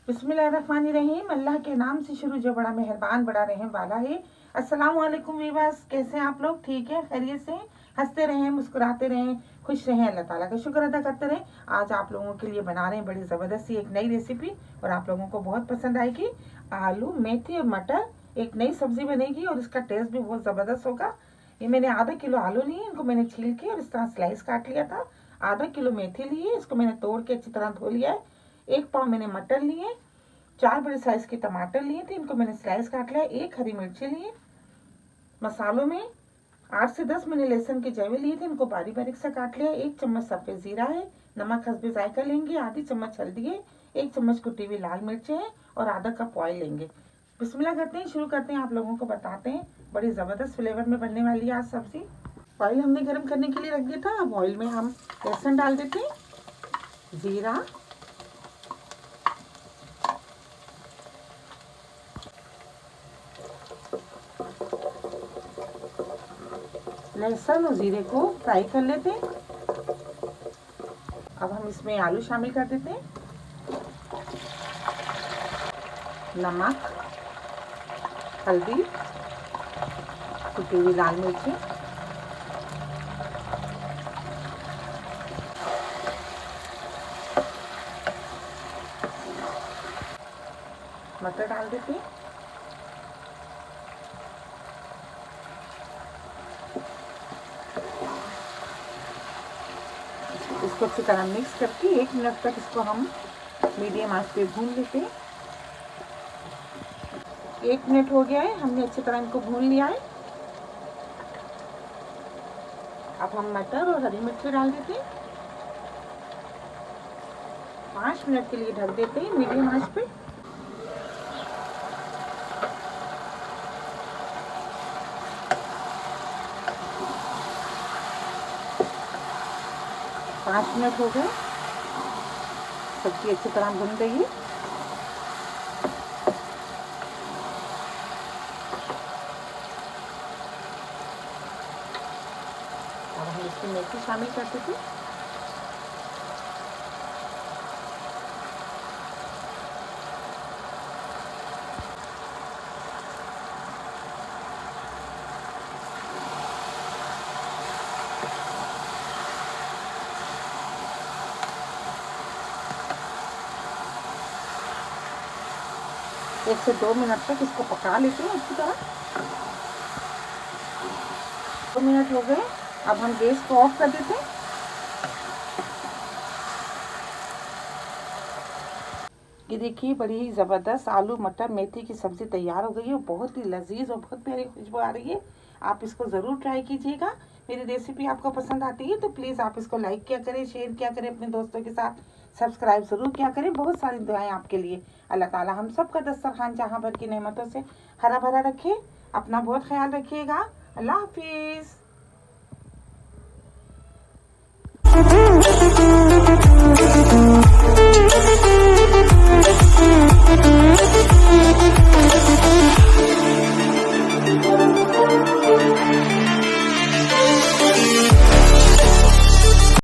बिस्मिल्लाहिर्रहमानिर्रहीम। अल्लाह के नाम से शुरू जो बड़ा मेहरबान बड़ा रहम वाला है। अस्सलाम वालेकुम वीवर्स, कैसे हैं आप लोग? ठीक है, खैरियत से? हंसते रहें, मुस्कुराते रहें, खुश रहें, अल्लाह ताला का शुक्र अदा करते रहें। आज आप लोगों के लिए बना रहे हैं बड़ी ज़बरदस्त सी एक नई रेसिपी और आप लोगों को बहुत पसंद आएगी। आलू, मेथी और मटर एक नई सब्जी बनेगी और इसका टेस्ट भी बहुत ज़बरदस्त होगा। ये मैंने आधा किलो आलू लिए, इनको मैंने छील के और इस तरह स्लाइस काट लिया था। आधा किलो मेथी ली है, इसको मैंने तोड़ के अच्छी तरह धो लिया है। 1 पाव मैंने मटर लिए, 4 बड़े साइज के टमाटर लिए थे, इनको मैंने स्लाइस काट लिया। 1 हरी मिर्ची लिए। मसालों में 8 से 10 मैंने लहसुन के जवे लिए थे, इनको बारीक बारीक से काट लिया। 1 चम्मच सफ़ेद ज़ीरा है। नमक हस्बे जायका लेंगे। आधी चम्मच हल्दी है। 1 चम्मच कुटी हुई लाल मिर्चें हैं और आधा कप ऑयल लेंगे। बिस्मिल्लाह करते हैं, शुरू करते हैं। आप लोगों को बताते हैं, बड़ी ज़बरदस्त फ्लेवर में बनने वाली है आज सब्ज़ी। ऑयल हमने गर्म करने के लिए रख दिया था। अब ऑयल में हम लहसुन डाल देते हैं, ज़ीरा, लहसुन और ज़ीरे को फ्राई कर लेते हैं। अब हम इसमें आलू शामिल कर देते हैं। नमक, हल्दी, कुटी हुई लाल मिर्ची, मटर डाल देते हैं। इसको अच्छी तरह मिक्स करके 1 मिनट तक इसको हम मीडियम आंच पे भून लेते हैं। 1 मिनट हो गया है, हमने अच्छी तरह इनको भून लिया है। अब हम मटर और हरी मिर्ची डाल देते हैं। 5 मिनट के लिए ढक देते हैं मीडियम आंच पे। पाँच मिनट हो गए, सब्जी अच्छी तरह भुन गई है। अब हम इसमें मेथी शामिल कर देते हैं। एक से 2 मिनट तक इसको पका लेते हैं अच्छी तरह। 2 मिनट हो गए, अब हम गैस को ऑफ कर देते हैं। ये देखिए, बड़ी ज़बरदस्त आलू मटर मेथी की सब्ज़ी तैयार हो गई है। बहुत ही लजीज और बहुत प्यारी खुशबू आ रही है। आप इसको ज़रूर ट्राई कीजिएगा। मेरी रेसिपी आपको पसंद आती है तो प्लीज़ आप इसको लाइक किया करें, शेयर किया करें अपने दोस्तों के साथ, सब्सक्राइब ज़रूर किया करें। बहुत सारी दुआएं आपके लिए। अल्लाह ताला हम सब का दस्तरखान जहाँ भर की नेमतों से हरा भरा रखे। अपना बहुत ख्याल रखिएगा। अल्लाह हाफिज़।